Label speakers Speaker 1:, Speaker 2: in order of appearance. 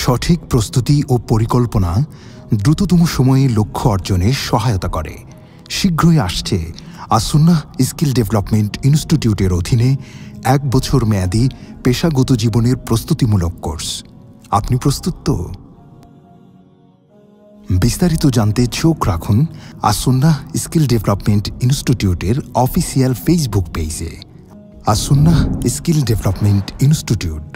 Speaker 1: সঠিক প্রস্তুতি ও পরিকল্পনা দ্রুততম সময়ে লক্ষ্য অর্জনে সহায়তা করে। শীঘ্রই আসছে আসুন্নাহ স্কিল ডেভেলপমেন্ট ইনস্টিটিউটের অধীনে 1 বছর মেয়াদী পেশাগত জীবনের প্রস্তুতিমূলক কোর্স। আপনি প্রস্তুত তো? বিস্তারিত জানতে চোখ রাখুন আসুন্নাহ স্কিল ডেভেলপমেন্ট ইনস্টিটিউটের অফিসিয়াল ফেসবুক পেজে। As-Sunnah skill development institute.